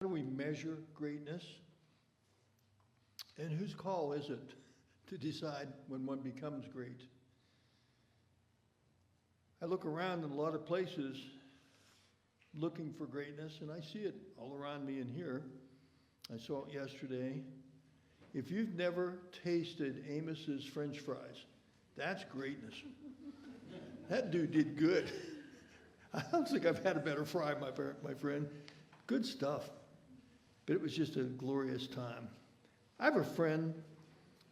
How do we measure greatness? And whose call is it to decide when one becomes great? I look around in a lot of places looking for greatness, and I see it all around me in here. I saw it yesterday. If you've never tasted Amos's French fries, that's greatness. That dude did good. I don't think I've had a better fry, my friend. Good stuff. But it was just a glorious time. I have a friend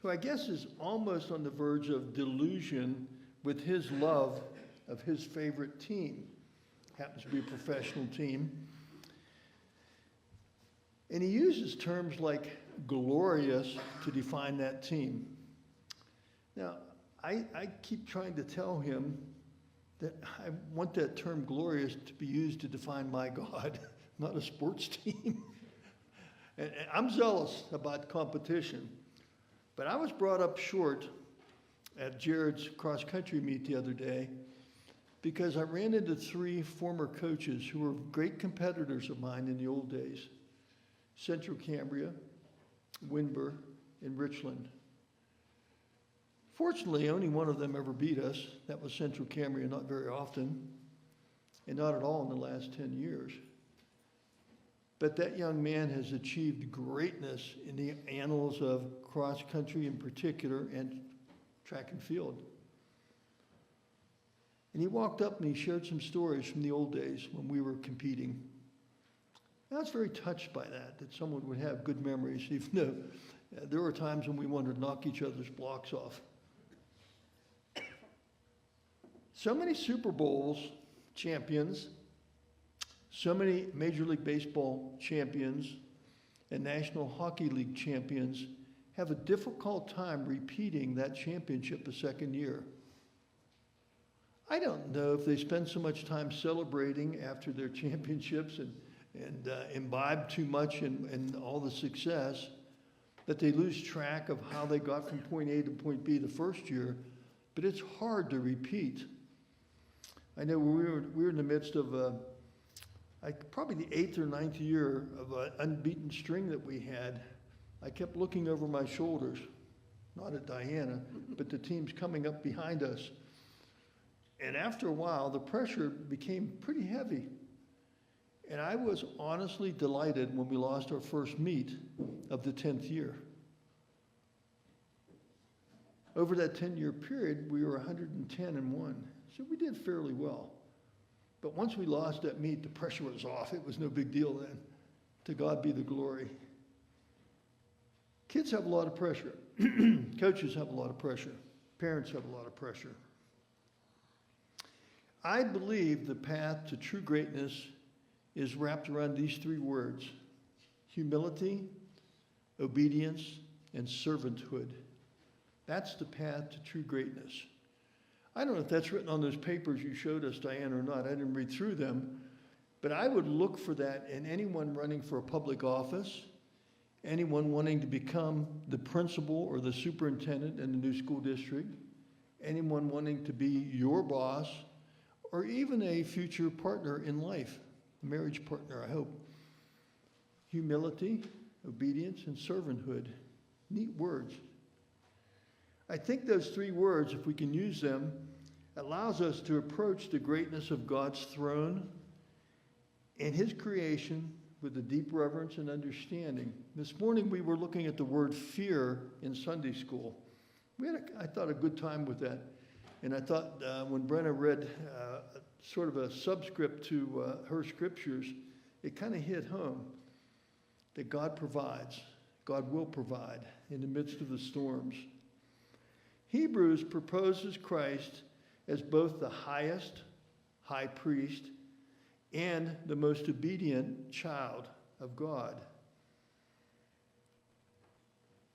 who I guess is almost on the verge of delusion with his love of his favorite team. Happens to be a professional team. And he uses terms like glorious to define that team. Now, I keep trying to tell him that I want that term glorious to be used to define my God, not a sports team. And I'm zealous about competition, but I was brought up short at Jared's cross-country meet the other day because I ran into three former coaches who were great competitors of mine in the old days: Central Cambria, Winburn, and Richland. Fortunately, only one of them ever beat us. That was Central Cambria, not very often, and not at all in the last 10 years. But that young man has achieved greatness in the annals of cross-country in particular and track and field. And he walked up and he shared some stories from the old days when we were competing. I was very touched by that someone would have good memories. Even though there were times when we wanted to knock each other's blocks off. So many Super Bowls champions, so many Major League Baseball champions and National Hockey League champions have a difficult time repeating that championship a second year. I don't know if they spend so much time celebrating after their championships and imbibe too much in all the success that they lose track of how they got from point A to point B the first year, but it's hard to repeat. I know we were in the midst of probably the 8th or 9th year of an unbeaten string that we had. I kept looking over my shoulders, not at Diana, but the teams coming up behind us. And after a while, the pressure became pretty heavy. And I was honestly delighted when we lost our first meet of the 10th year. Over that 10-year period, we were 110-1. So we did fairly well. But once we lost that meet, the pressure was off. It was no big deal then. To God be the glory. Kids have a lot of pressure. Coaches have a lot of pressure. Parents have a lot of pressure. I believe the path to true greatness is wrapped around these three words: humility, obedience, and servanthood. That's the path to true greatness. I don't know if that's written on those papers you showed us, Diane, or not. I didn't read through them. But I would look for that in anyone running for a public office, anyone wanting to become the principal or the superintendent in the new school district, anyone wanting to be your boss, or even a future partner in life, a marriage partner, I hope. Humility, obedience, and servanthood. Neat words. I think those three words, if we can use them, allows us to approach the greatness of God's throne and his creation with a deep reverence and understanding. This morning we were looking at the word fear in Sunday school. We had, I thought, a good time with that. And I thought when Brenna read sort of a subscript to her scriptures, it kind of hit home that God provides. God will provide in the midst of the storms. Hebrews proposes Christ as both the highest high priest and the most obedient child of God.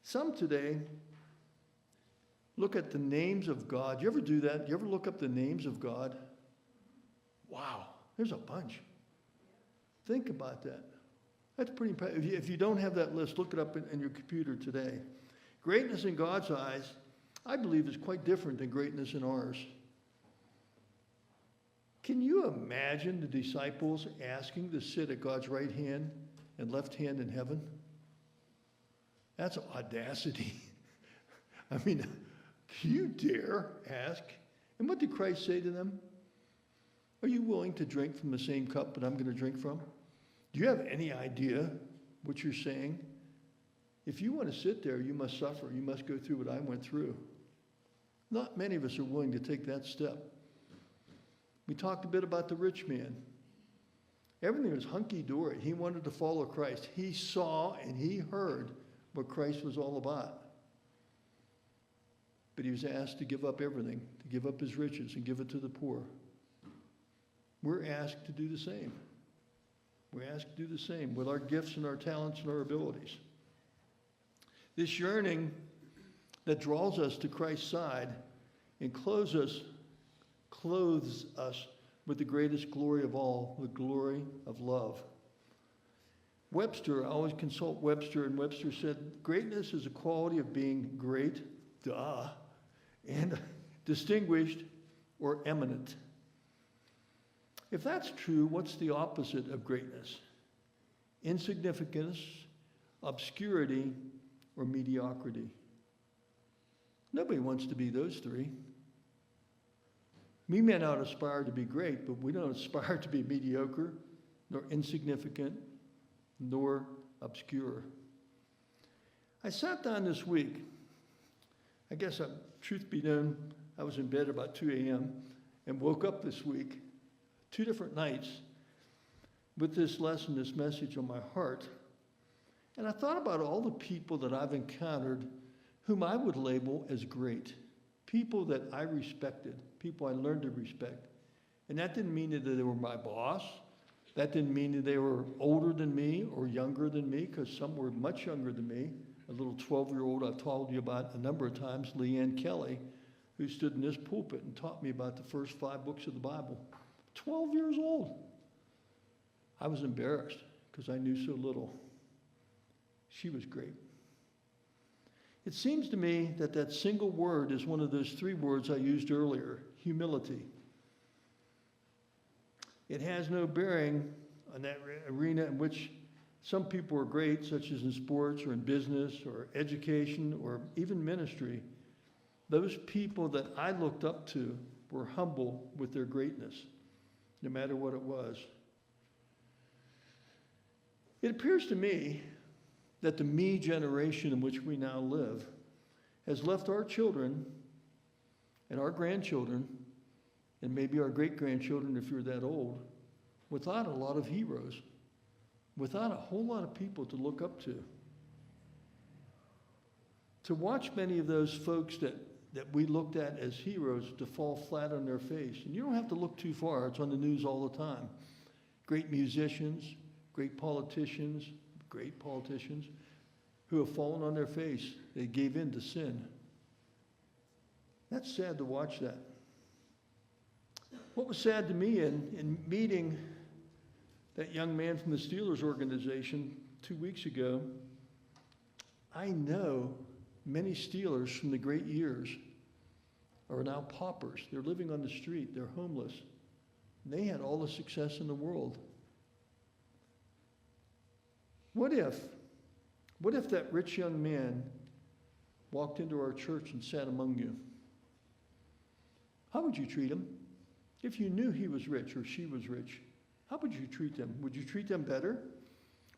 Some today look at the names of God. You ever do that? You ever look up the names of God? Wow, there's a bunch. Think about that. That's pretty impressive. If you don't have that list, look it up in your computer today. Greatness in God's eyes, I believe, is quite different than greatness in ours. Can you imagine the disciples asking to sit at God's right hand and left hand in heaven? That's audacity. I mean, you dare ask? And what did Christ say to them? Are you willing to drink from the same cup that I'm going to drink from? Do you have any idea what you're saying? If you want to sit there, you must suffer. You must go through what I went through. Not many of us are willing to take that step. We talked a bit about the rich man. Everything was hunky-dory. He wanted to follow Christ. He saw and he heard what Christ was all about. But he was asked to give up everything, to give up his riches and give it to the poor. We're asked to do the same. We're asked to do the same with our gifts and our talents and our abilities. This yearning that draws us to Christ's side and clothes us with the greatest glory of all, the glory of love. Webster, I always consult Webster, and Webster said, greatness is a quality of being great, and distinguished or eminent. If that's true, what's the opposite of greatness? Insignificance, obscurity, or mediocrity. Nobody wants to be those three. We may not aspire to be great, but we don't aspire to be mediocre, nor insignificant, nor obscure. I sat down this week. I guess, truth be known, I was in bed about 2 a.m. and woke up this week, 2 different nights, with this lesson, this message on my heart. And I thought about all the people that I've encountered whom I would label as great. People that I respected, people I learned to respect. And that didn't mean that they were my boss. That didn't mean that they were older than me or younger than me, because some were much younger than me. A little 12-year-old I've told you about a number of times, Leanne Kelly, who stood in this pulpit and taught me about the first 5 books of the Bible. 12 years old. I was embarrassed because I knew so little. She was great. It seems to me that that single word is one of those 3 words I used earlier, humility. It has no bearing on that arena in which some people are great, such as in sports or in business or education or even ministry. Those people that I looked up to were humble with their greatness, no matter what it was. It appears to me that the me generation in which we now live has left our children and our grandchildren, and maybe our great-grandchildren if you're that old, without a lot of heroes, without a whole lot of people to look up to. To watch many of those folks that we looked at as heroes to fall flat on their face. And you don't have to look too far. It's on the news all the time. Great musicians, great politicians who have fallen on their face. They gave in to sin. That's sad to watch that. What was sad to me in meeting that young man from the Steelers organization 2 weeks ago, I know many Steelers from the great years are now paupers. They're living on the street. They're homeless. And they had all the success in the world. What if that rich young man walked into our church and sat among you? How would you treat him? If you knew he was rich or she was rich, how would you treat them? Would you treat them better?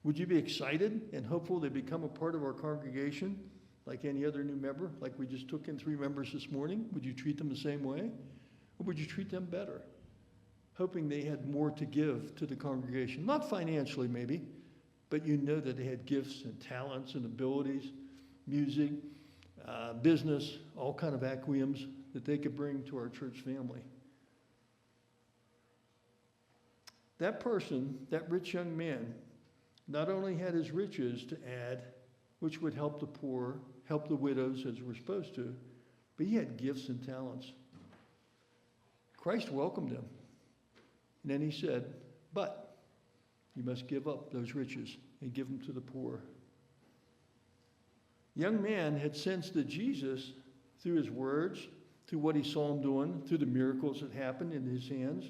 Would you be excited and hopeful they become a part of our congregation like any other new member, like we just took in 3 members this morning? Would you treat them the same way? Or would you treat them better, hoping they had more to give to the congregation? Not financially maybe, but you know that they had gifts and talents and abilities, music, business, all kind of acquisitions that they could bring to our church family. That person, that rich young man, not only had his riches to add, which would help the poor, help the widows as we're supposed to, but he had gifts and talents. Christ welcomed him. And then he said, but you must give up those riches and give them to the poor. Young man had sensed that Jesus, through his words, through what he saw him doing, through the miracles that happened in his hands,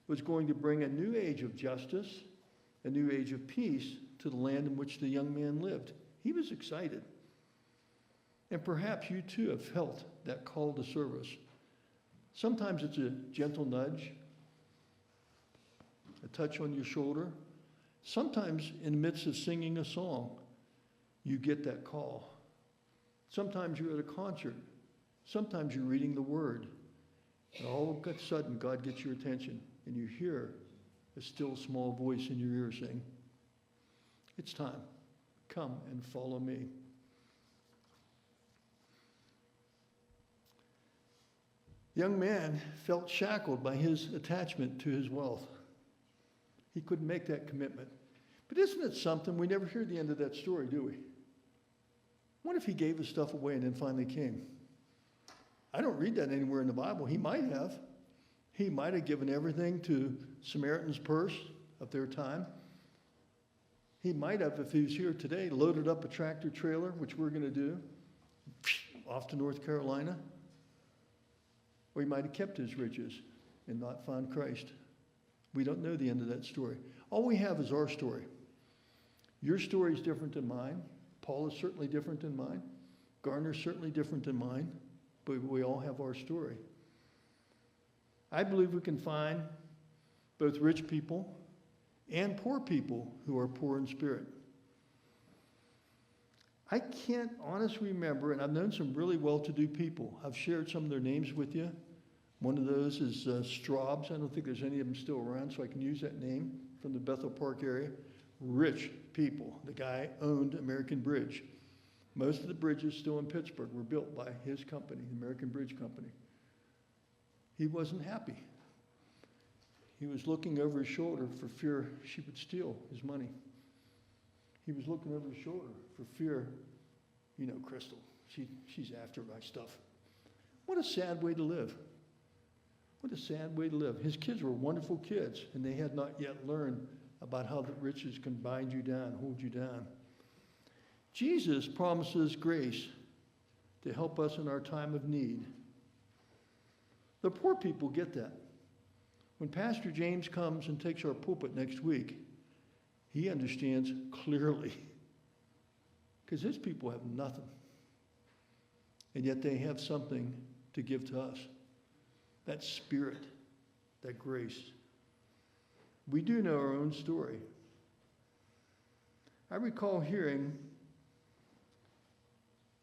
was going to bring a new age of justice, a new age of peace to the land in which the young man lived. He was excited. And perhaps you too have felt that call to service. Sometimes it's a gentle nudge, a touch on your shoulder. Sometimes in the midst of singing a song, you get that call. Sometimes you're at a concert. Sometimes you're reading the Word. And all of a sudden, God gets your attention, and you hear a still small voice in your ear saying, "It's time. Come and follow me." The young man felt shackled by his attachment to his wealth. He couldn't make that commitment. But isn't it something? We never hear the end of that story, do we? What if he gave his stuff away and then finally came? I don't read that anywhere in the Bible. He might have. He might have given everything to Samaritan's purse of their time. He might have, if he was here today, loaded up a tractor trailer, which we're going to do, off to North Carolina. Or he might have kept his riches and not found Christ. We don't know the end of that story. All we have is our story. Your story is different than mine. Paul is certainly different than mine. Garner's certainly different than mine. But we all have our story. I believe we can find both rich people and poor people who are poor in spirit. I can't honestly remember, and I've known some really well-to-do people. I've shared some of their names with you. One of those is Straubs. I don't think there's any of them still around, so I can use that name from the Bethel Park area. Rich people. The guy owned American Bridge. Most of the bridges still in Pittsburgh were built by his company, the American Bridge Company. He wasn't happy. He was looking over his shoulder for fear she would steal his money. He was looking over his shoulder for fear, Crystal, she's after my stuff. What a sad way to live. What a sad way to live. His kids were wonderful kids, and they had not yet learned about how the riches can bind you down, hold you down. Jesus promises grace to help us in our time of need. The poor people get that. When Pastor James comes and takes our pulpit next week, he understands clearly. Because his people have nothing. And yet they have something to give to us. That spirit, that grace. We do know our own story. I recall hearing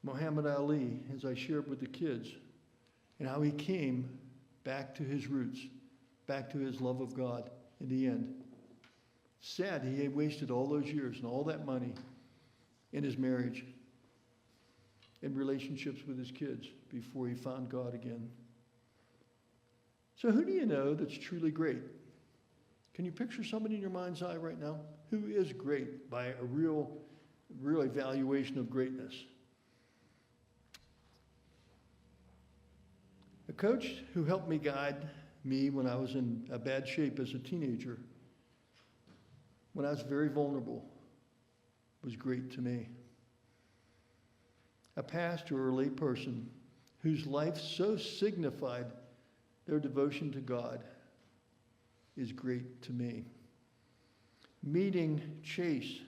Muhammad Ali, as I shared with the kids, and how he came back to his roots, back to his love of God in the end. Sad he had wasted all those years and all that money in his marriage, in relationships with his kids, before he found God again. So who do you know that's truly great? Can you picture somebody in your mind's eye right now who is great by a real evaluation of greatness? A coach who helped me guide me when I was in a bad shape as a teenager, when I was very vulnerable, was great to me. A pastor or a lay person whose life so signified their devotion to God is great to me. Meeting Chase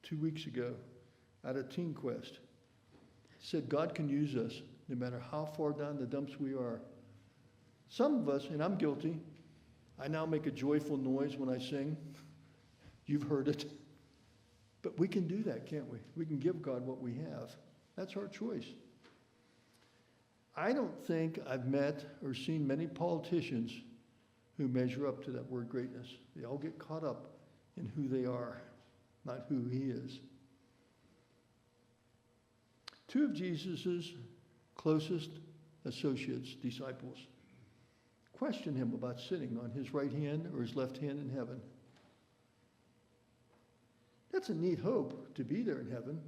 2 weeks ago at a Teen Quest, said God can use us no matter how far down the dumps we are. Some of us, and I'm guilty, I now make a joyful noise when I sing. You've heard it. But we can do that, can't we? We can give God what we have. That's our choice. I don't think I've met or seen many politicians who measure up to that word greatness. They all get caught up in who they are, not who he is. Two of Jesus's closest associates, disciples, questioned him about sitting on his right hand or his left hand in heaven. That's a neat hope, to be there in heaven.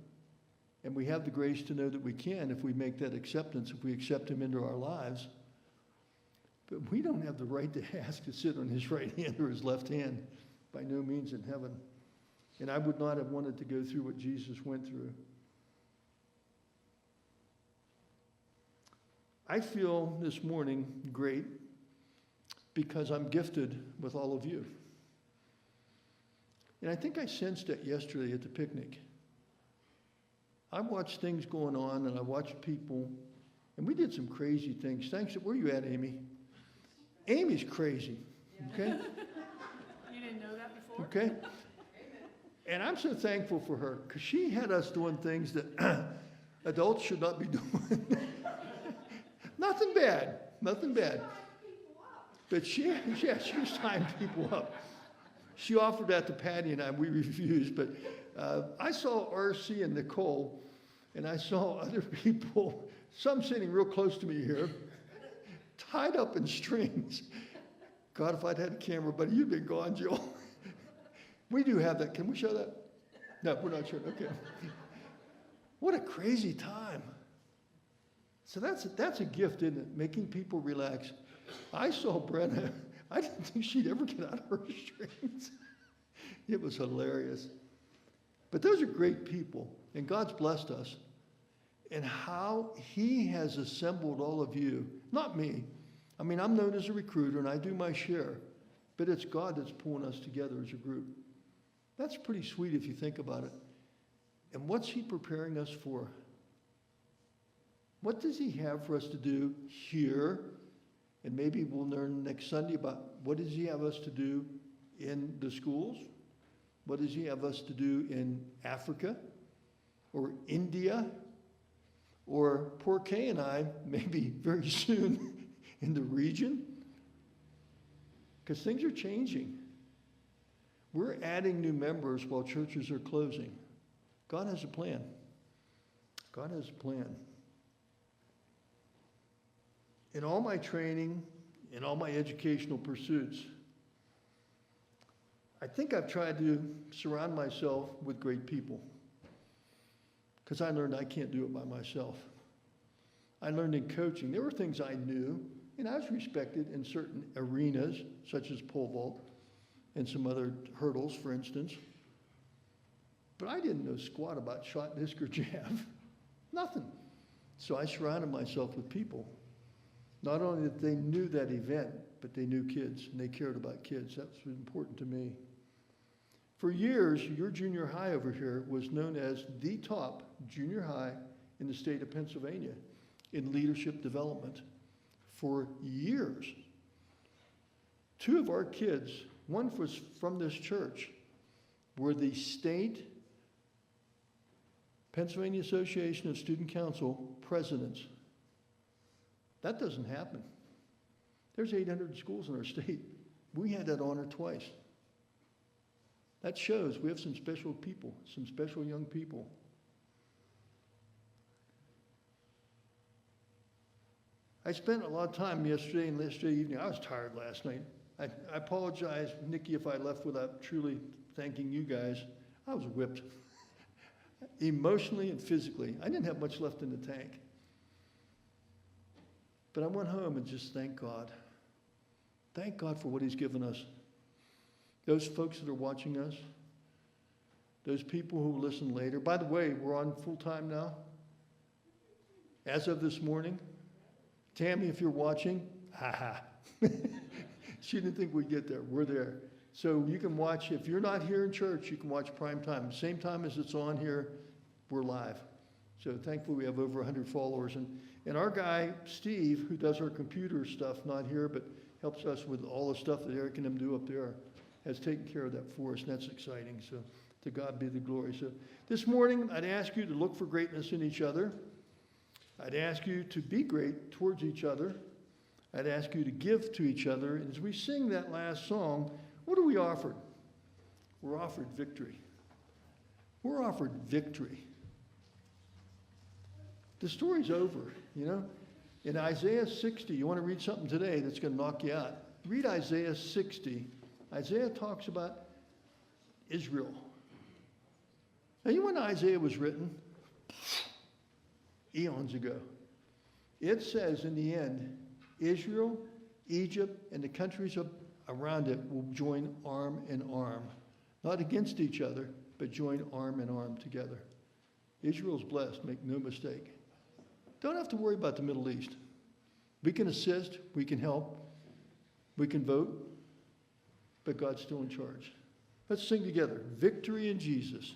And we have the grace to know that we can if we make that acceptance, if we accept him into our lives. But we don't have the right to ask to sit on his right hand or his left hand, by no means in heaven. And I would not have wanted to go through what Jesus went through. I feel this morning great because I'm gifted with all of you. And I think I sensed that yesterday at the picnic. I watched things going on, and I watched people, and we did some crazy things. Thanks. Where are you at, Amy? Amy's crazy, okay? You didn't know that before? Okay? And I'm so thankful for her, because she had us doing things that adults should not be doing. Nothing bad, nothing bad. But she was tying people up. She offered that to Patty and I, we refused, but I saw R.C. and Nicole, and I saw other people, some sitting real close to me here, tied up in strings. God, if I'd had a camera, buddy, you'd been gone, Jill. We do have that. Can we show that? No, we're not sure. Okay. What a crazy time. So that's a gift, isn't it? Making people relax. I saw Brenna. I didn't think she'd ever get out of her strings. It was hilarious. But those are great people, and God's blessed us. And how he has assembled all of you, not me. I mean, I'm known as a recruiter, and I do my share. But it's God that's pulling us together as a group. That's pretty sweet if you think about it. And what's he preparing us for? What does he have for us to do here? And maybe we'll learn next Sunday about what does he have us to do in the schools? What does he have us to do in Africa or India? Or poor Kay and I, maybe very soon in the region? Because things are changing. We're adding new members while churches are closing. God has a plan. God has a plan. In all my training, in all my educational pursuits, I think I've tried to surround myself with great people. Because I learned I can't do it by myself. I learned in coaching, there were things I knew, and I was respected in certain arenas, such as pole vault and some other hurdles, for instance. But I didn't know squat about shot, disc, or jab. Nothing. So I surrounded myself with people. Not only that they knew that event, but they knew kids, and they cared about kids. That was important to me. For years, your junior high over here was known as the top junior high in the state of Pennsylvania in leadership development. For years. 2 of our kids, one was from this church, were the state Pennsylvania Association of Student Council presidents. That doesn't happen. There's 800 schools in our state. We had that honor twice. That shows we have some special people, some special young people. I spent a lot of time yesterday and yesterday evening. I was tired last night. I apologize, Nikki, if I left without truly thanking you guys. I was whipped. Emotionally and physically. I didn't have much left in the tank. But I went home and just thanked God. Thank God for what he's given us. Those folks that are watching us, those people who will listen later. By the way, we're on full time now. As of this morning. Tammy, if you're watching, haha. She didn't think we'd get there. We're there. So you can watch, if you're not here in church, you can watch prime time. Same time as it's on here, we're live. So thankfully we have over 100 followers. And our guy, Steve, who does our computer stuff, not here, but helps us with all the stuff that Eric and them do up there, has taken care of that for us, and that's exciting. So to God be the glory. So this morning, I'd ask you to look for greatness in each other. I'd ask you to be great towards each other. I'd ask you to give to each other. And as we sing that last song, what are we offered? We're offered victory. We're offered victory. The story's over, you know. In Isaiah 60, you want to read something today that's going to knock you out. Read Isaiah 60. Isaiah talks about Israel. Now, you know when Isaiah was written? Eons ago. It says in the end, Israel, Egypt, and the countries around it will join arm in arm. Not against each other, but join arm in arm together. Israel's blessed, make no mistake. Don't have to worry about the Middle East. We can assist, we can help, we can vote, but God's still in charge. Let's sing together. Victory in Jesus.